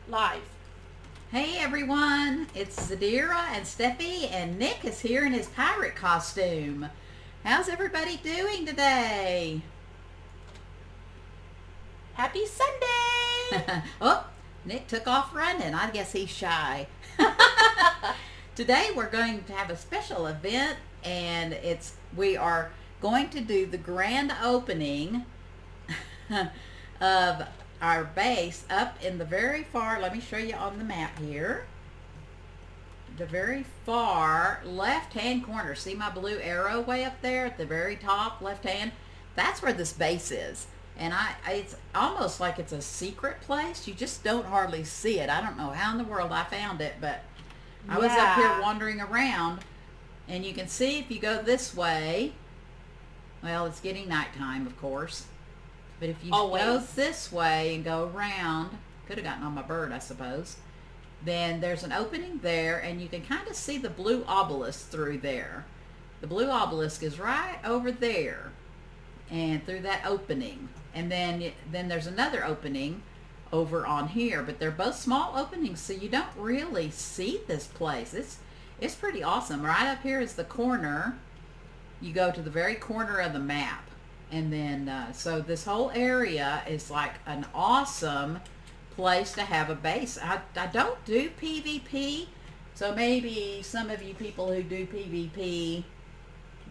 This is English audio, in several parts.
Live. Hey everyone, it's Zadira and Steffi, and Nick is here in his pirate costume. How's everybody doing today? Happy Sunday! Oh, Nick took off running. I guess he's shy. Today we're going to have a special event, and we are going to do the grand opening of our base up in the very far, let me show you on the map here, the very far left hand corner. See my blue arrow way up there at the very top left hand? That's where this base is. And it's almost like it's a secret place. You just don't hardly see it. I don't know how in the world I found it, but I was up here wandering around, and you can see if you go this way, well, it's getting nighttime, of course. But if you go this way and go around, could have gotten on my bird, I suppose, then there's an opening there, and you can kind of see the blue obelisk through there. The blue obelisk is right over there and through that opening. And then there's another opening over on here, but they're both small openings, so you don't really see this place. It's pretty awesome. Right up here is the corner. You go to the very corner of the map. And then, so this whole area is like an awesome place to have a base. I don't do PvP, so maybe some of you people who do PvP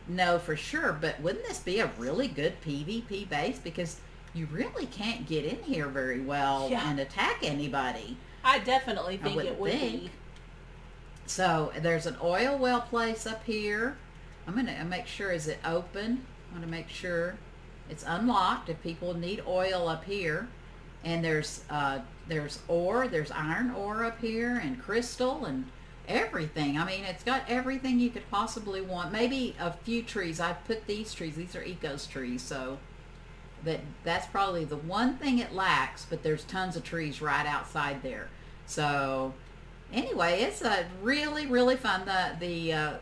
know for sure, but wouldn't this be a really good PvP base? Because you really can't get in here very well and attack anybody. I definitely think it would be. So there's an oil well place up here. I'm going to make sure, is it open? I want to make sure it's unlocked if people need oil up here. And there's ore, there's iron ore up here, and crystal and everything. I mean, it's got everything you could possibly want. Maybe a few trees. I put these trees. These are Eco's trees, so that's probably the one thing it lacks, but there's tons of trees right outside there. So anyway, it's a really, really fun. The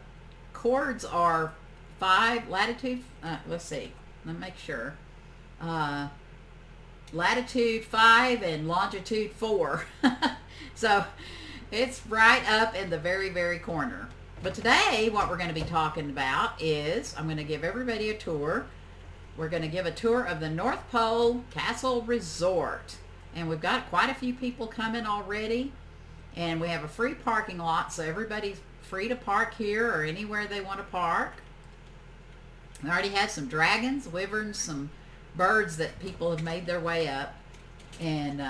chords are 5 latitude, let's see, let me make sure, latitude 5 and longitude 4. So it's right up in the very, very corner. But today what we're going to be talking about is, I'm going to give everybody a tour. We're going to give a tour of the North Pole Castle Resort. And we've got quite a few people coming already. And we have a free parking lot, so everybody's free to park here or anywhere they want to park. We already have some dragons, wyverns, some birds that people have made their way up. And,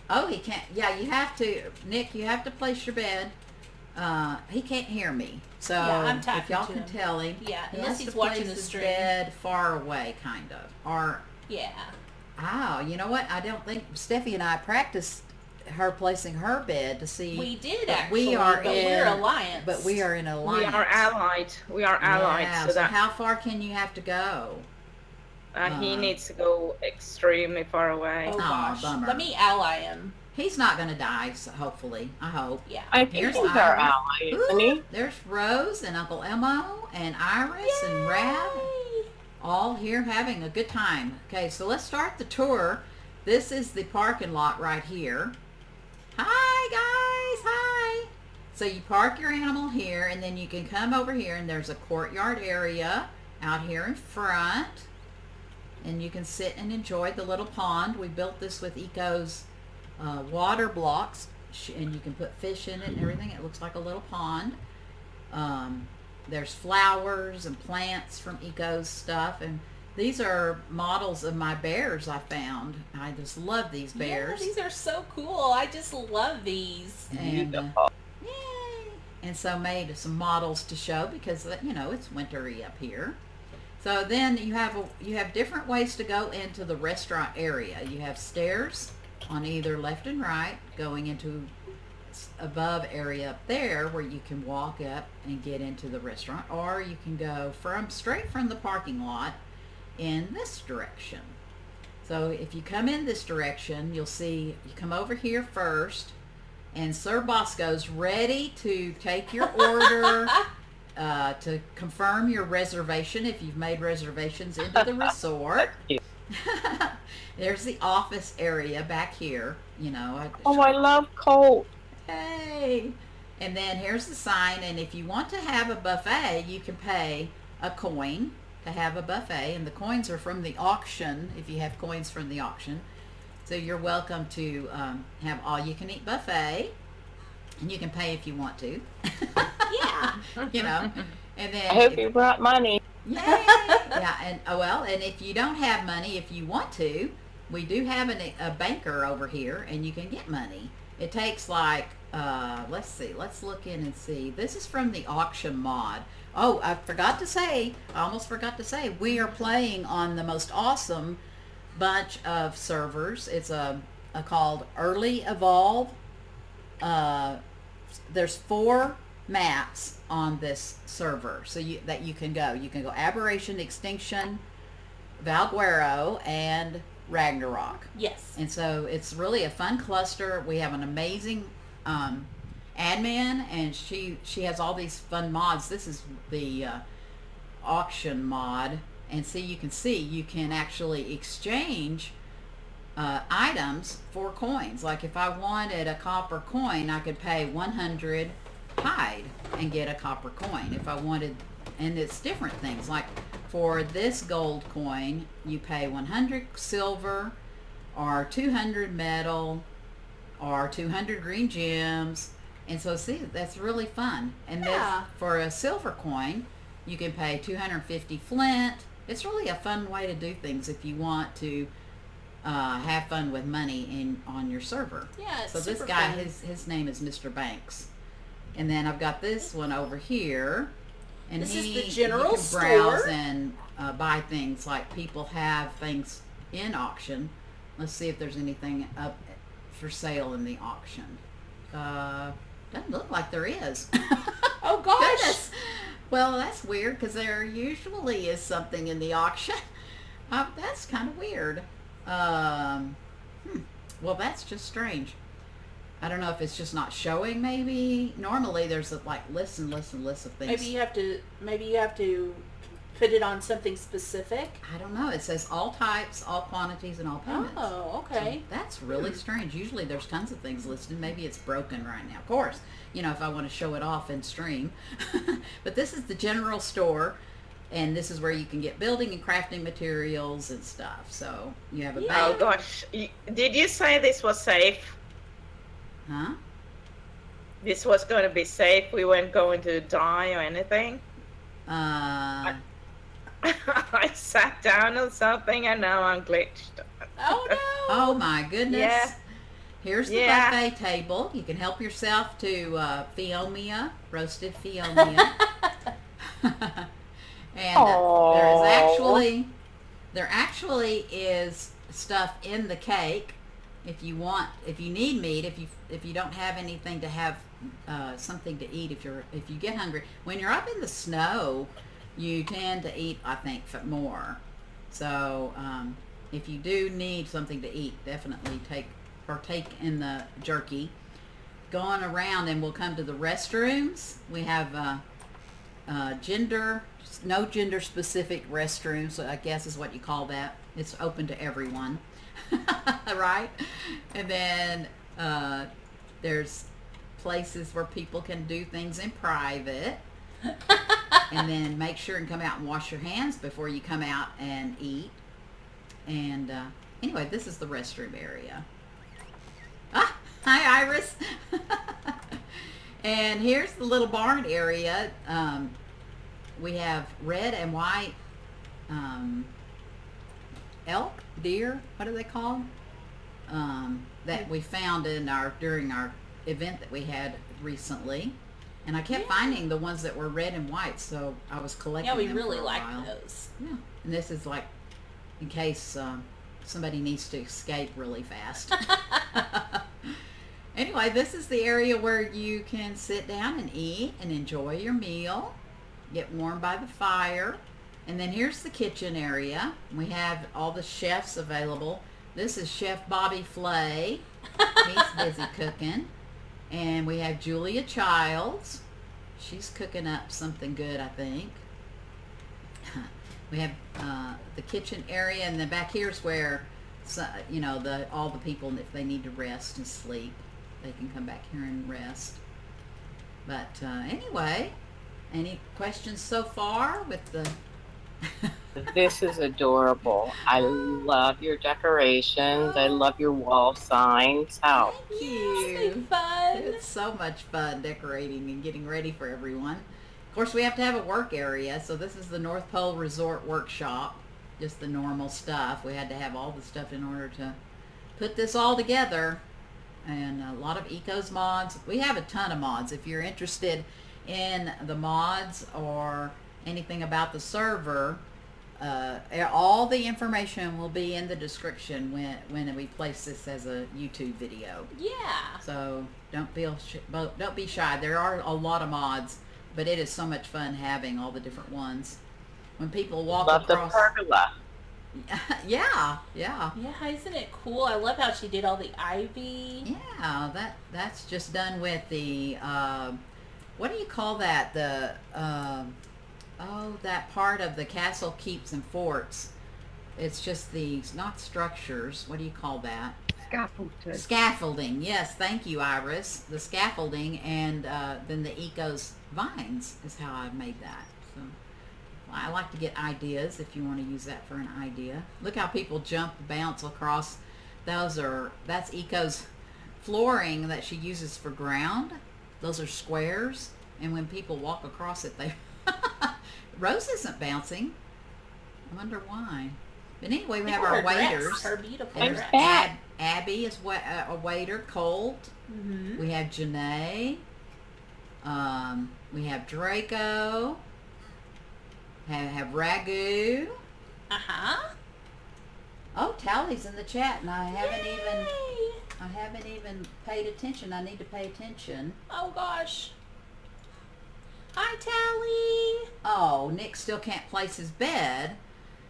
oh, he can't, yeah, you have to, Nick, you have to place your bed. He can't hear me. So if y'all can tell him, unless he's watching the stream. Bed far away, kind of. Or, oh, you know what? I don't think, Steffi and I practiced her placing her bed to see. We did actually, we're alliance. But we are in alliance. We are allied. We are allied. Yeah, so how far can you have to go? He needs to go extremely far away. Oh gosh, bummer. Let me ally him. He's not going to die, so hopefully. I hope. Yeah. I think he's our ally, isn't he? There's Rose and Uncle Elmo and Iris and Rab, all here having a good time. Okay, so let's start the tour. This is the parking lot right here. Hi guys, hi. So you park your animal here, and then you can come over here, and there's a courtyard area out here in front, and you can sit and enjoy the little pond. We built this with Eco's water blocks, and you can put fish in it and everything. It looks like a little pond. There's flowers and plants from Eco's stuff, and these are models of my bears I found. I just love these bears. Yeah, these are so cool. I just love these. And yay! And so made some models to show because you know it's wintry up here. So then you have different ways to go into the restaurant area. You have stairs on either left and right going into above area up there where you can walk up and get into the restaurant, or you can go straight from the parking lot in this direction. So if you come in this direction, you'll see you come over here first, and Sir Bosco's ready to take your order, to confirm your reservation if you've made reservations into the resort. There's the office area back here, you know. Oh, I love cold. Hey. And then here's the sign, and if you want to have a buffet, you can pay a coin to have a buffet, and the coins are from the auction, if you have coins from the auction. So you're welcome to have all-you-can-eat buffet, and you can pay if you want to. Yeah. You know. And then I hope you brought money. Yay! Yeah, and and if you don't have money, if you want to, we do have a banker over here, and you can get money. It takes like, let's see, let's look in and see. This is from the auction mod. Oh, I almost forgot to say, we are playing on the most awesome bunch of servers. It's called Early Evolve. There's 4 maps on this server so that you can go. You can go Aberration, Extinction, Valguero, and Ragnarok. Yes. And so it's really a fun cluster. We have an amazing admin, and she has all these fun mods. This is the auction mod, and you can actually exchange items for coins. Like if I wanted a copper coin, I could pay 100 hide and get a copper coin. If I wanted, and it's different things, like for this gold coin you pay 100 silver or 200 metal or 200 green gems. And so see, that's really fun. And yeah. This, for a silver coin, you can pay 250 flint. It's really a fun way to do things if you want to have fun with money on your server. Yeah, it's so this super guy, fun. his name is Mr. Banks. And then I've got this one over here, and this is the he general can browse store and buy things. Like people have things in auction. Let's see if there's anything up for sale in the auction. Doesn't look like there is. Oh gosh. Goodness. Well, that's weird because there usually is something in the auction. That's kind of weird. Well, that's just strange. I don't know if it's just not showing. Maybe normally there's like lists and lists and lists of things. Maybe you have to put it on something specific. I don't know. It says all types, all quantities, and all payments. Oh, okay. So that's really strange. Usually there's tons of things listed. Maybe it's broken right now. Of course, you know, if I want to show it off in stream. But this is the general store, and this is where you can get building and crafting materials and stuff. So you have a bank. Oh gosh, did you say this was safe? Huh? This was going to be safe? We weren't going to die or anything? I sat down on something and now I'm glitched. Oh no! Oh my goodness. Yeah. Here's the buffet table. You can help yourself to Fiomia, roasted Fiomia. And there actually is stuff in the cake. If you need meat, if you don't have anything to have something to eat, if you get hungry, when you're up in the snow, you tend to eat, I think, more. So if you do need something to eat, definitely partake in the jerky. Going around, and we'll come to the restrooms. We have no gender specific restrooms, I guess is what you call that. It's open to everyone. Right? And then there's places where people can do things in private. And then make sure and come out and wash your hands before you come out and eat. And anyway, this is the restroom area. Ah, hi Iris. And here's the little barn area. We have red and white elk, deer, what are they called? That we found during our event that we had recently. And I kept finding the ones that were red and white, so I was collecting them. Yeah, we really for a like while. those. Yeah, and this is like in case somebody needs to escape really fast. Anyway, this is the area where you can sit down and eat and enjoy your meal, get warm by the fire. And then here's the kitchen area. We have all the chefs available. This is Chef Bobby Flay. He's busy cooking. And we have Julia Childs. She's cooking up something good, I think. We have the kitchen area, and then back here's where, all the people, if they need to rest and sleep, they can come back here and rest. But anyway, any questions so far with the... This is adorable. I love your decorations. I love your wall signs. Oh, Thank It's you. fun. It's so much fun decorating and getting ready for everyone. Of course, we have to have a work area, so this is the North Pole Resort workshop. Just the normal stuff. We had to have all the stuff in order to put this all together. And a lot of Ecos mods. We have a ton of mods. If you're interested in the mods or anything about the server, all the information will be in the description when we place this as a YouTube video. Yeah. So don't be shy. There are a lot of mods, but it is so much fun having all the different ones. When people walk love across, the pergola. yeah. Yeah, isn't it cool? I love how she did all the ivy. Yeah, that's just done with the what do you call that? The that part of the castle, keeps, and forts. It's just not structures. What do you call that? Scaffolding. Scaffolding. Yes, thank you, Iris. The scaffolding, and then the Ecos vines is how I made that. So I like to get ideas if you want to use that for an idea. Look how people jump, bounce across. That's Ecos flooring that she uses for ground. Those are squares, and when people walk across it, they Rose isn't bouncing. I wonder why. But anyway, we have our waiters. Her beautiful There's dress. Abby is a waiter. Colt. Mm-hmm. We have Janae. We have Draco. Have Ragu. Uh-huh. Oh, Tally's in the chat, and I haven't Yay. even paid attention. I need to pay attention. Oh gosh. Hi, Tally. Oh, Nick still can't place his bed.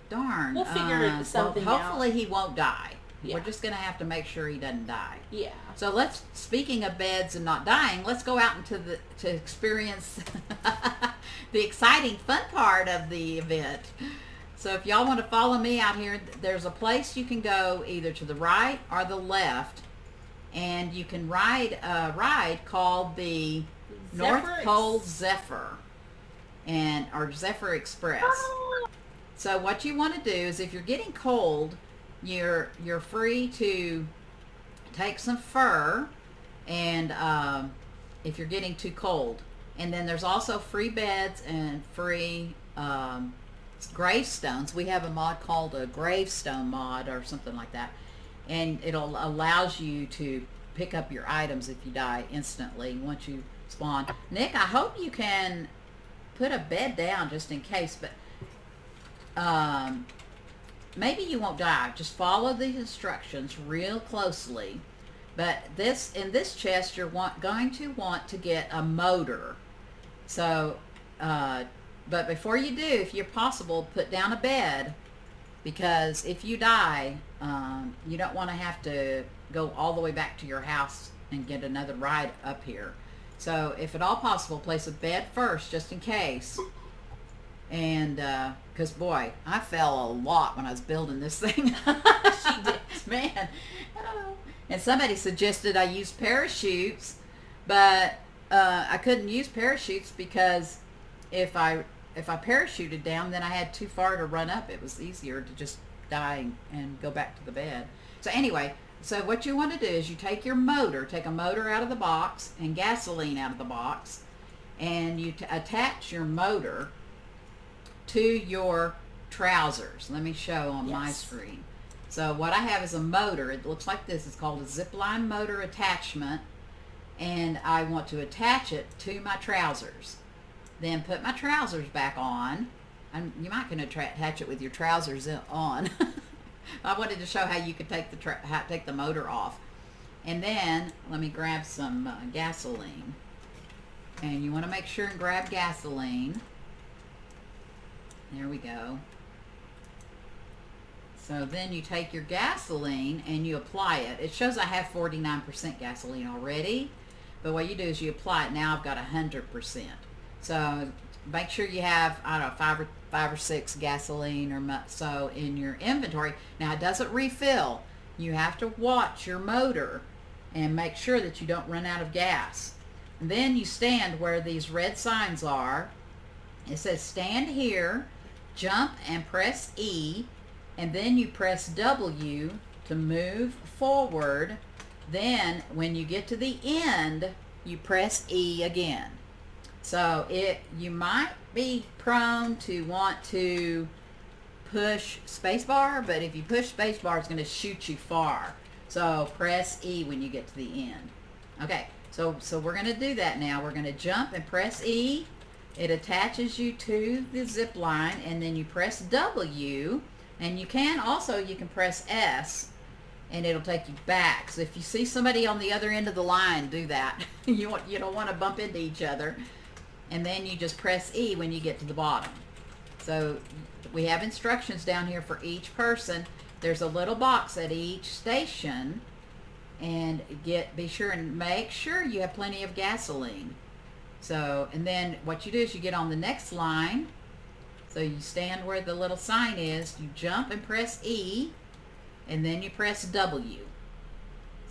Darn. We'll figure something out. Hopefully he won't die. Yeah. We're just going to have to make sure he doesn't die. Yeah. So speaking of beds and not dying, let's go out to experience the exciting fun part of the event. So if y'all want to follow me out here, there's a place you can go either to the right or the left, and you can ride a ride called the North Pole Zephyr or Zephyr Express. So what you want to do is, if you're getting cold, you're free to take some fur, and if you're getting too cold. And then there's also free beds and free gravestones. We have a mod called a gravestone mod or something like that, and allows you to pick up your items if you die instantly once you spawn. Nick, I hope you can put a bed down just in case, but maybe you won't die. Just follow the instructions real closely. But in this chest, you're going to want to get a motor. So, but before you do, if you're possible, put down a bed, because if you die, you don't want to have to go all the way back to your house and get another ride up here. So if at all possible, place a bed first, just in case. And because boy, I fell a lot when I was building this thing. She did. Man. Oh. And somebody suggested I use parachutes, but I couldn't use parachutes because if I parachuted down, then I had too far to run up. It was easier to just die and go back to the bed. So anyway, so what you want to do is you take a motor out of the box and gasoline out of the box, and you attach your motor to your trousers. Let me show on my screen. So what I have is a motor. It looks like this. It's called a Zipline motor attachment, and I want to attach it to my trousers. Then put my trousers back on. You might can attach it with your trousers on. I wanted to show how you could take the motor off. And then let me grab some gasoline. And you want to make sure and grab gasoline. There we go. So then you take your gasoline and you apply it. It shows I have 49% gasoline already, but what you do is you apply it. Now I've got 100%. So make sure you have, I don't know, five or six gasoline or so in your inventory. Now, it doesn't refill. You have to watch your motor and make sure that you don't run out of gas. And then you stand where these red signs are. It says stand here, jump and press E, and then you press W to move forward. Then when you get to the end, you press E again. So you might be prone to want to push spacebar, but if you push spacebar, it's going to shoot you far. So press E when you get to the end. Okay, so we're going to do that now. We're going to jump and press E. It attaches you to the zip line, and then you press W, and you can press S, and it'll take you back. So if you see somebody on the other end of the line, do that. You don't want to bump into each other. And then you just press E when you get to the bottom. So we have instructions down here for each person. There's a little box at each station, and be sure and make sure you have plenty of gasoline. So, and then what you do is you get on the next line. So you stand where the little sign is, you jump and press E, and then you press W.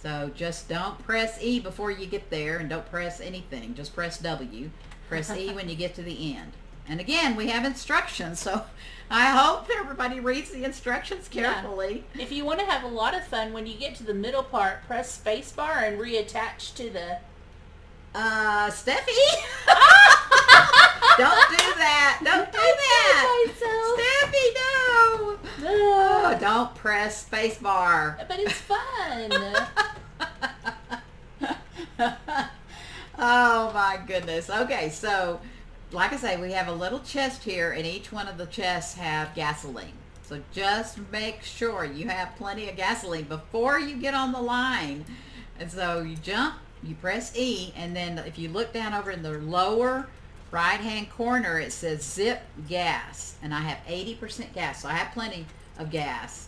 So just don't press E before you get there, and don't press anything. Just press W. Press E when you get to the end. And again, we have instructions, so I hope everybody reads the instructions carefully. Yeah. If you want to have a lot of fun, when you get to the middle part, press spacebar and reattach to the... Steffi? Don't do that. Don't do that. Steffi, no. Oh, don't press spacebar. But it's fun. Oh my goodness. Okay, so like I say, we have a little chest here, and each one of the chests have gasoline. So just make sure you have plenty of gasoline before you get on the line. And so you jump, you press E, and then if you look down over in the lower right hand corner, it says zip gas, and I have 80% gas, so I have plenty of gas.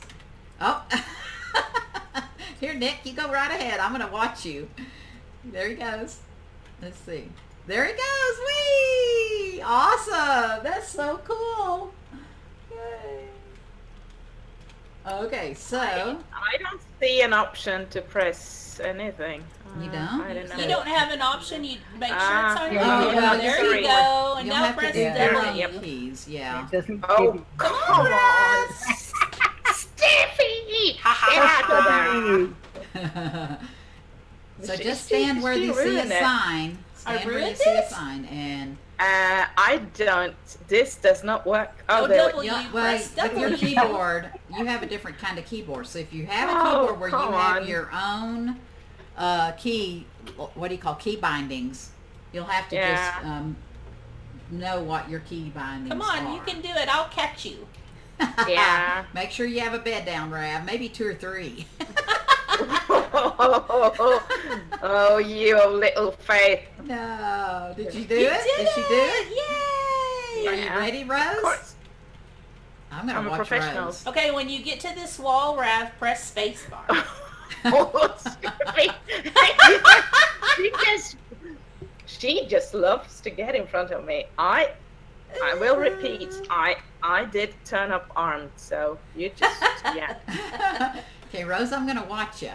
Oh, here, Nick, you go right ahead. I'm going to watch you. There he goes. Let's see. There he goes. Whee! Awesome. That's so cool. Yay. Okay, so I don't see an option to press anything. You don't? I don't know. You don't have an option. You make sure it's on your yeah, phone. yeah, There you three. go. And you'll now have press to do W. the keys. Yeah. It doesn't give Oh, you- come on. Steffi! Get out of there. So She- just she- stand where she you see a ruined it. sign. Stand where you ruined see a it? sign, and I don't. This does not work. Oh, there we- double. You wait, press with your W. keyboard, you have a different kind of keyboard. So if you have a Oh, keyboard where you come have on. your own key, what do you call key bindings? You'll have to Yeah. just know what your key bindings Come on, are. you can do it. I'll catch you. Yeah. Make sure you have a bed down, Rav. Maybe 2 or 3. Oh, you little faith. No. Did you do You it? did she do it? Yay! Are you Yeah. ready, Of Rose? course. I'm gonna I'm a watch professional. Rose. Okay, when you get to this wall, Rav, press spacebar. Oh, Steffi. she just loves to get in front of me. I will repeat. I did turn up armed, so you just yeah. Okay, Rose, I'm gonna watch you.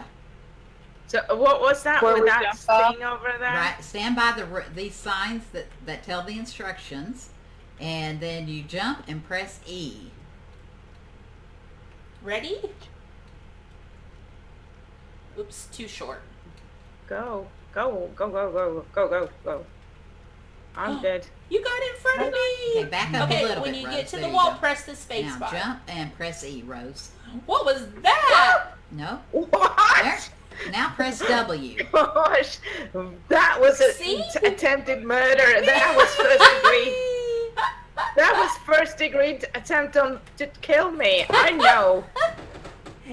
So what was that Where with we that jump off? thing over there? Right, stand by these signs that tell the instructions, and then you jump and press E. Ready? Oops, too short. Go. I'm dead. You got in front of Okay, me. back up a Okay, little when bit, you Rose. get to There the you wall, go. press the Now spacebar. jump and press E, Rose. What was that? No. There. What? Now press W. Gosh, that was a See? attempted murder. That was first degree. That was first degree attempt to kill me. I know.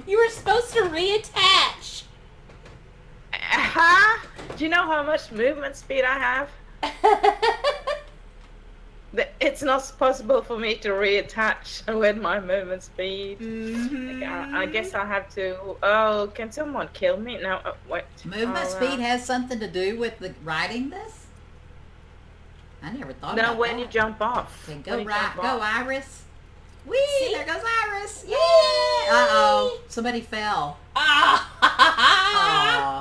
You were supposed to reattach. Huh? Do you know how much movement speed I have? It's not possible for me to reattach with my movement speed. I guess I have to. Oh, can someone kill me? No, wait. Movement Oh, speed has something to do with the writing this? I never thought No, about when that. you jump off. Okay, When go you right. jump Go, off. Iris. Whee! See? There goes Iris. Yay! Uh-oh. Somebody fell. Ah!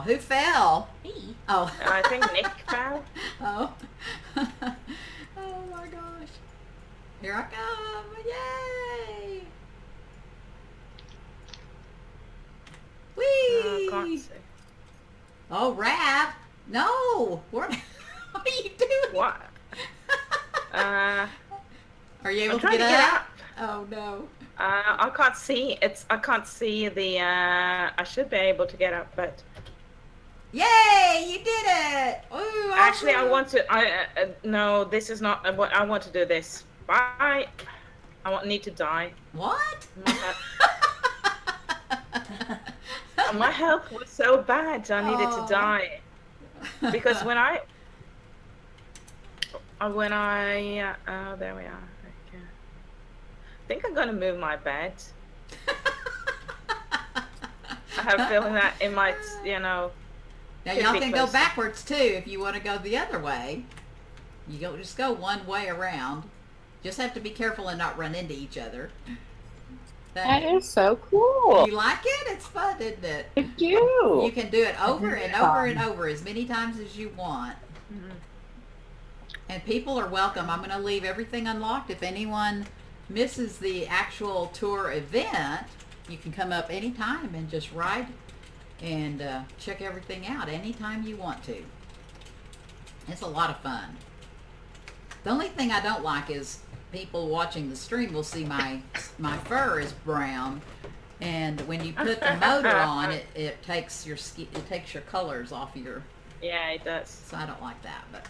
Oh, who fell? Me. Oh. I think Nick fell. Oh. Oh my gosh. Here I come. Yay! Oh, can't Whee! see. Oh, Rav. No. What are you doing? What? Are you able I'm to trying get to get up? up. Oh no. I can't see. I can't see the. I should be able to get up, but Yay! You did it! Ooh, actually, I awesome. want to. No, this is not. What I want to do this. Bye. Need to die. What? My health was so bad. I needed to Oh. die because when I. Oh, there we are. Okay. I think I'm gonna move my bed. I have a feeling that it might, Now could y'all be can go closer. backwards too if you want to go the other way. Just go one way around. Just have to be careful and not run into each other. That is so cool. You like it? It's fun, isn't it? I do. You can do it over and over and over as many times as you want. Mhm. And people are welcome. I'm going to leave everything unlocked. If anyone misses the actual tour event, you can come up anytime and just ride and check everything out anytime you want to. It's a lot of fun. The only thing I don't like is people watching the stream will see my fur is brown, and when you put the motor on, it takes your colors off your. Yeah, it does. So I don't like that, but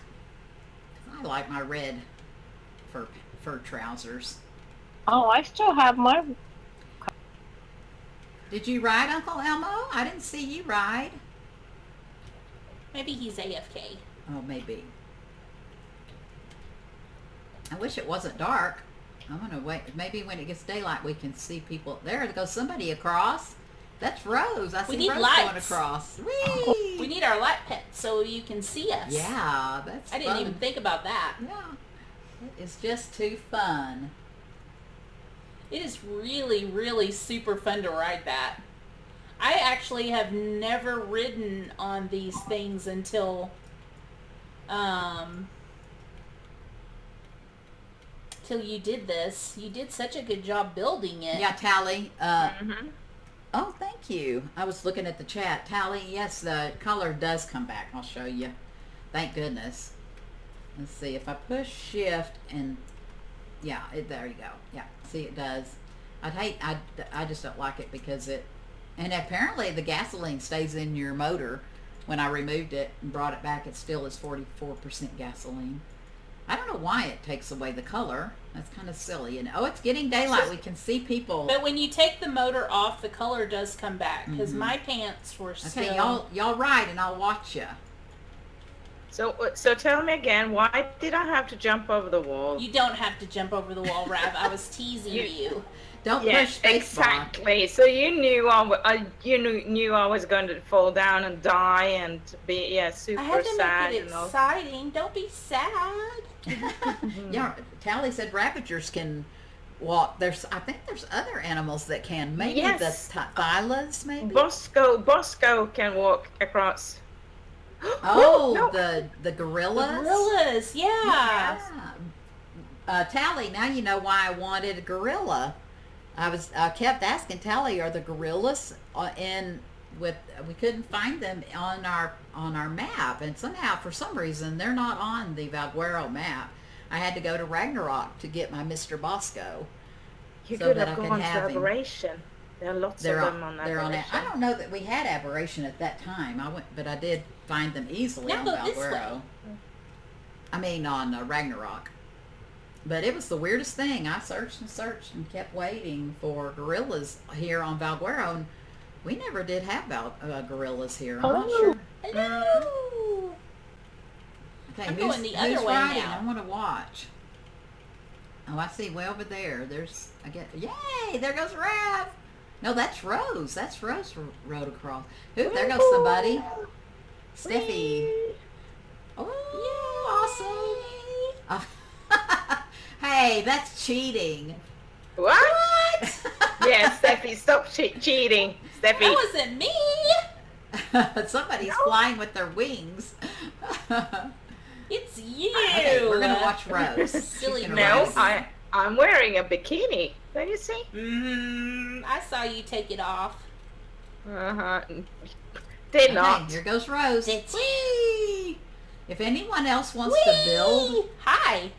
I like my red fur trousers. Oh, I still have my. Did you ride, Uncle Elmo? I didn't see you ride. Maybe he's AFK. Oh, maybe. I wish it wasn't dark. I'm gonna wait. Maybe when it gets daylight, we can see people. There goes somebody across. That's Rose. I We see need Rose going lights. across. Whee! We need our light pet so you can see us. Yeah, that's I didn't fun. even think about that. Yeah, it's just too fun. It is really, really super fun to ride that. I actually have never ridden on these things until till you did this. You did such a good job building it. Yeah, Tally. Mm-hmm. Oh, thank you. I was looking at the chat. Tally, yes, the color does come back. I'll show you. Thank goodness. Let's see. If I push shift and... Yeah, there you go. Yeah, see, it does. I just don't like it because it... And apparently the gasoline stays in your motor. When I removed it and brought it back, it still is 44% gasoline. I don't know why it takes away the color. That's kind of silly. And oh, it's getting daylight. We can see people. But when you take the motor off, the color does come back. Because my pants were still... Okay, y'all ride and I'll watch you. So tell me again, why did I have to jump over the wall? You don't have to jump over the wall, Rav. I was teasing you. Don't Yeah, push spacebar. exactly. So you knew knew I was going to fall down and die and be super I had to sad make it and all. exciting. Don't be sad. Yeah, Tally said raptors can walk. I think there's other animals that can. Maybe Yes. the thylas, maybe. Bosco can walk across. Oh, no. the gorillas. Gorillas, yeah. Tally, now you know why I wanted a gorilla. I kept asking Tally, are the gorillas we couldn't find them on our map, and somehow for some reason they're not on the Valguero map. I had to go to Ragnarok to get my Mr. Bosco. You So could that have I can gone to have him. Aberration. There are lots of them on Aberration. I don't know that we had Aberration at that time. but I did find them easily Now on go this Valguero. way. I mean on Ragnarok. But it was the weirdest thing. I searched and kept waiting for gorillas here on Valguero, and we never did have gorillas here. I'm not sure. Hello. Okay, I'm who's going the other way riding? now. I want to watch. Oh, I see way over there. Yay! There goes Rav. No, that's Rose. That's Rose rode across. Ooh, there goes somebody. Steffi. Oh, awesome. Oh. Hey, that's cheating. What? What? Yeah, Steffi, stop cheating. Steffi. That wasn't me. Somebody's flying with their wings. It's you. Okay, we're gonna watch Rose. Silly She's gonna No, race. I'm wearing a bikini. Don't you see? I saw you take it off. Did Okay, not. here goes Rose. It's- Whee! If anyone else wants to build, Hi.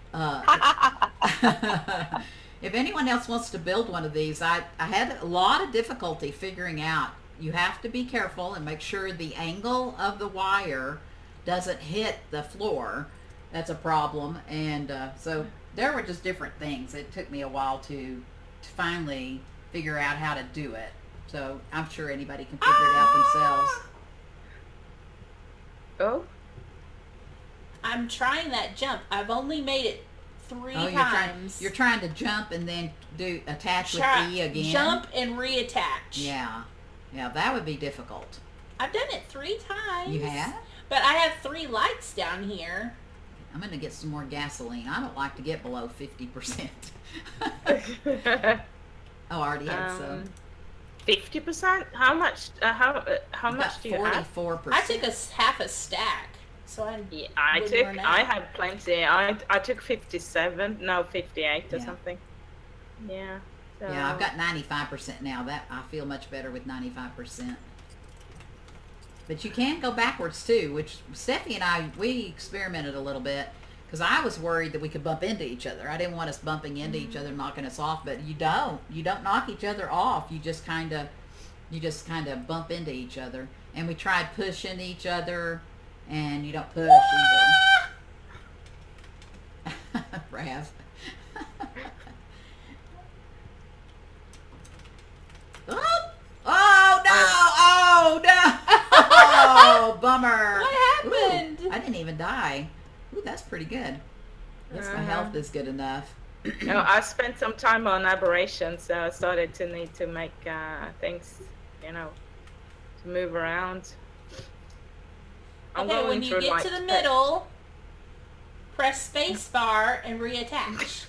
if anyone else wants to build one of these, I had a lot of difficulty figuring out. You have to be careful and make sure the angle of the wire doesn't hit the floor. That's a problem. And so there were just different things. It took me a while to finally figure out how to do it. So I'm sure anybody can figure it out themselves. Oh, I'm trying that jump. I've only made it 3 Oh, times. you're trying to jump and then do attach with Try- E again. Jump and reattach. Yeah, that would be difficult. I've done it 3 times. You have? But I have 3 lights down here. I'm gonna get some more gasoline. I don't like to get below 50%. Oh, I already had some. 50%? How much? How much do you have? 44%. I took half a stack. So Yeah, wouldn't run out. I had plenty. I took 57, no 58 or Yeah. something. Yeah. So. Yeah, I've got 95% now. That I feel much better with 95%. But you can go backwards too, which Steffi and we experimented a little bit because I was worried that we could bump into each other. I didn't want us bumping into each other, knocking us off. But you don't knock each other off. You just kind of bump into each other. And we tried pushing each other, and you don't push either. Rav. Oh no! Oh, bummer. What happened? Ooh, I didn't even die. Ooh, that's pretty good. I guess my health is good enough. No, I spent some time on aberration, so I started to need to make things, to move around. I'm Okay, going when you through get like to the middle, press space bar and reattach.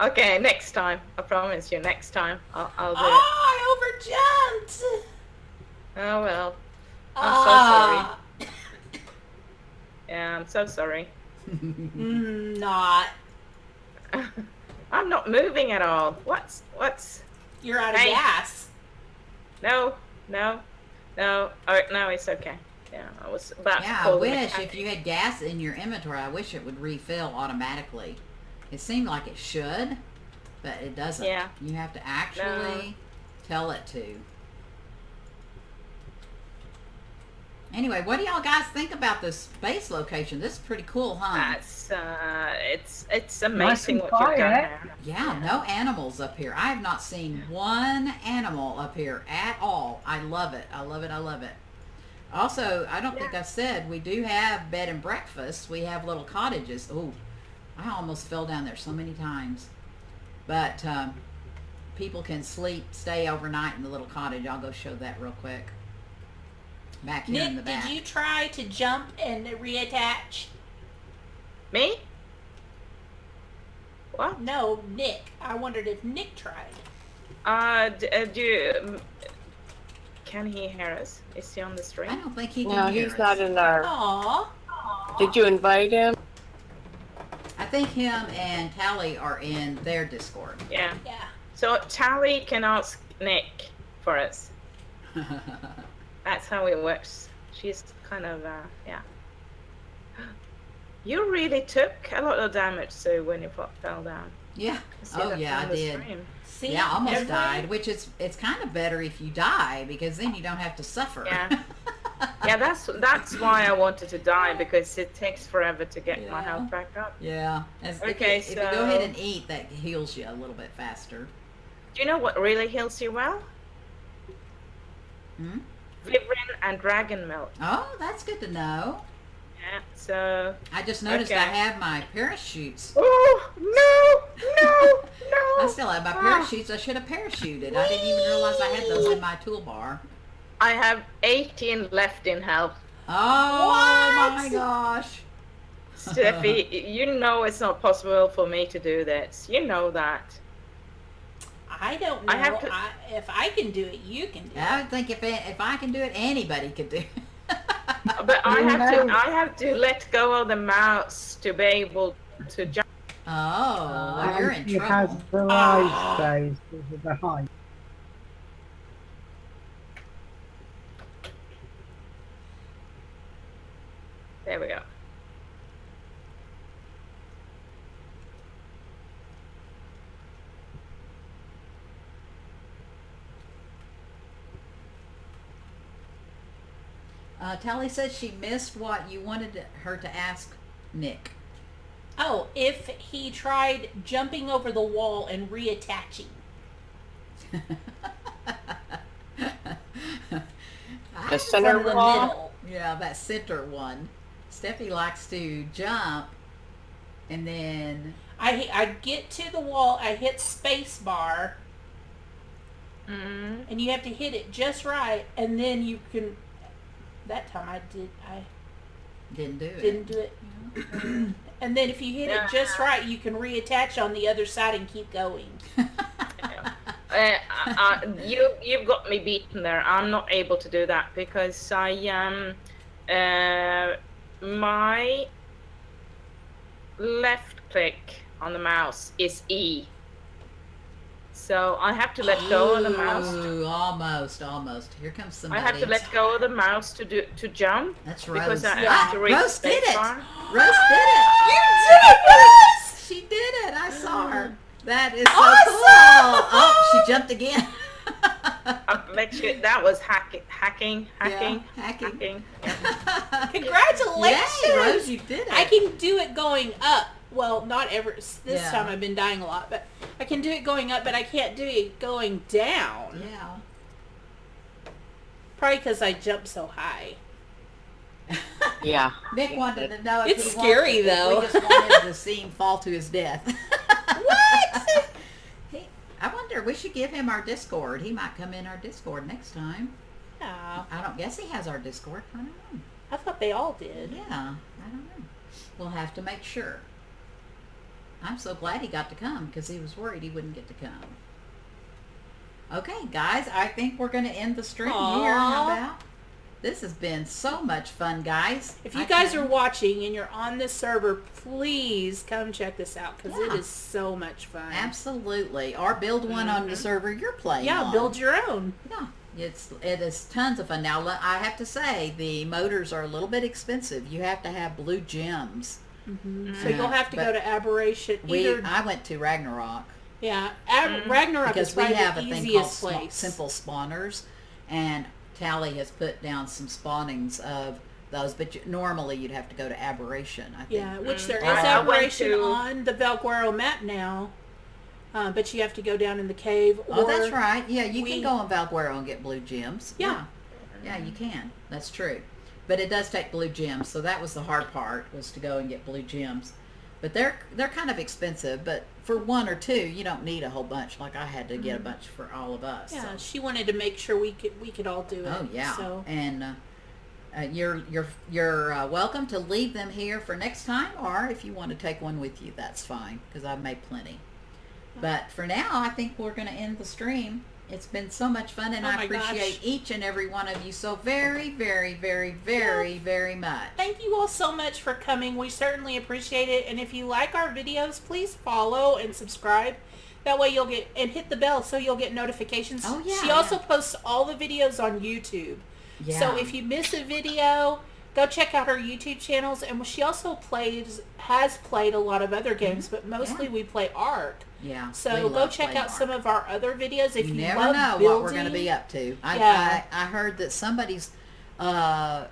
Okay, next time. I promise you, next time I'll do it. Oh, I overjumped. Oh well. I'm so sorry. Yeah, I'm so sorry. Not. I'm not moving at all. What's? You're out of Hey. gas. No. Oh, no, it's okay. Yeah, I was about to Yeah, I call the wish mechanic. if you had gas in your inventory, I wish it would refill automatically. It seemed like it should, but it doesn't. Yeah. You have to actually tell it to. Anyway, what do y'all guys think about this base location? This is pretty cool, huh? That's it's amazing and what you've done quiet. there. Yeah, no animals up here. I have not seen one animal up here at all. I love it. I love it. I love it. Also, I don't think I said, we do have bed and breakfast. We have little cottages. Oh, I almost fell down there so many times. But people can stay overnight in the little cottage. I'll go show that real quick. Back here in the Nick, back. did you try to jump and reattach? Me? What? No, Nick. I wondered if Nick tried. Can he hear us? Is he on the stream? I don't think he can No, hear he's us. not in our. Aw. Did you invite him? I think him and Tally are in their Discord. Yeah. Yeah. So Tally can ask Nick for us. That's how it works. She's kind of yeah. You really took a lot of damage, Sue, when you fell down. Yeah. See Oh that yeah, I on the did. stream. See? Yeah, I almost every- died, which it's kind of better if you die because then you don't have to suffer. Yeah. Yeah, that's why I wanted to die, because it takes forever to get my Yeah. health back up. Yeah. Okay, if you go so- ahead and eat, that heals you a little bit faster. Do you know what really heals you well? Hmm? Vivrin and dragon milk. Oh, that's good to know. Yeah, so... I just noticed Okay. I have my parachutes. Oh, no! I still have my parachutes. I should have parachuted. I didn't even realize I had those in my toolbar. I have 18 left in health. Oh What? my gosh. Steffi, you know it's not possible for me to do this. You know that. I don't know. I have to. If I can do it, you can do it. I would think if I can do it, anybody could do it. But I have to let go of the mouse to be able to jump. Oh, well, you're in She has trouble. her eyes closed because of the height. There we go. Tally says she missed what you wanted her to ask Nick. Oh, if he tried jumping over the wall and reattaching. The center From the wall. middle. Yeah, that center one. Steffi likes to jump, and then I get to the wall, I hit space bar, Mm. and you have to hit it just right, and then you can. That time I didn't do it. didn't do it. And then if you hit it just right, you can reattach on the other side and keep going. You've got me beaten there. I'm not able to do that because my left click on the mouse is E. So I have to let go of the mouse. Ooh, almost. Here comes I somebody. have to let go of the mouse to jump. That's Because Rose. I have to reach Rose did space it. bar. Rose did it. You did it, Rose. She did it. I saw her. That is so Awesome! cool. Oh, she jumped again. That was hacking. Yeah. Yeah. Congratulations! Yay, Rose, you did it. I can do it going up. Well, not ever. This Yeah. time I've been dying a lot, but I can do it going up, but I can't do it going down. Yeah. Probably because I jumped so high. Yeah. Nick wanted to know if It's he scary, wanted, though. We just wanted to see him fall to his death. What? I wonder, we should give him our Discord. He might come in our Discord next time. Yeah, I don't guess he has our Discord. I don't know. I thought they all did. Yeah, I don't know. We'll have to make sure. I'm so glad he got to come because he was worried he wouldn't get to come. Okay, guys, I think we're going to end the stream here. How Aw. about? This has been so much fun, guys. If you I guys can't- are watching and you're on this server, please come check this out because it Yeah. is so much fun. Absolutely. Or build one on the server you're playing Yeah, on. build your own. Yeah, it is tons of fun. Now, I have to say, the motors are a little bit expensive. You have to have blue gems. So you'll have to go to Aberration. I went to Ragnarok Yeah, Ragnarok because is we probably have the a thing called easiest place. simple spawners, and Tally has put down some spawnings of those. But normally you'd have to go to Aberration, I think. Yeah, which there is I went Aberration to- on the Valguero map now, but you have to go down in the cave. Oh, or that's right. Yeah, you we- can go on Valguero and get blue gems. Yeah. Yeah, you can. That's true. But it does take blue gems, so that was the hard part, was to go and get blue gems. But they're kind of expensive, but for one or two, you don't need a whole bunch. Like I had to get a bunch for all of us. Yeah, so. she wanted to make sure we could all do it. Oh yeah. So And you're welcome to leave them here for next time, or if you want to take one with you, that's fine, because I've made plenty. But for now, I think we're going to end the stream. It's been so much fun, and Oh I my appreciate gosh. each and every one of you so very, very, very, very, very much. thank you all so much for coming. We certainly appreciate it. And if you like our videos, please follow and subscribe. That way you'll get, and hit the bell so you'll get notifications. Oh, yeah, She also yeah. posts all the videos on YouTube. Yeah. So if you miss a video, go check out her YouTube channels. And she also has played a lot of other games, but mostly Yeah. we play art. Yeah. So we go love check playing out some art. of our other videos if you never love know building. what we're going to be up to. Yeah. I heard that somebody's I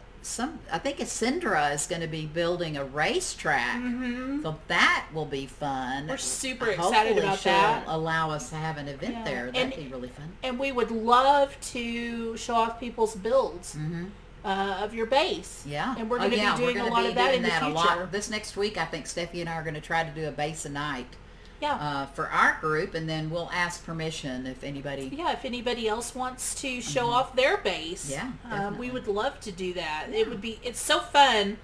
think it's Syndra is going to be building a racetrack. Mhm. So that will be fun. We're super excited Hopefully about she'll that. allow us to have an event Yeah. there. That'd be really fun. And we would love to show off people's builds Mm-hmm. Of your base. Yeah. And we're going to be doing we're a gonna lot be of that doing in the that a future. lot. This next week, I think Steffi and I are going to try to do a base a night Yeah. for our group, and then we'll ask permission if anybody. Yeah, if anybody else wants to show off their base, Yeah, we definitely. would love to do that. It's so fun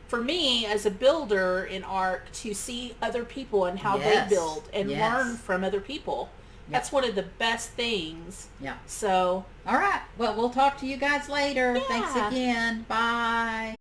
for me as a builder in ARC to see other people and how Yes. they build and Yes. learn from other people. That's one of the best things. Yeah. So, all right. Well, we'll talk to you guys later. Thanks Yeah. again. Bye.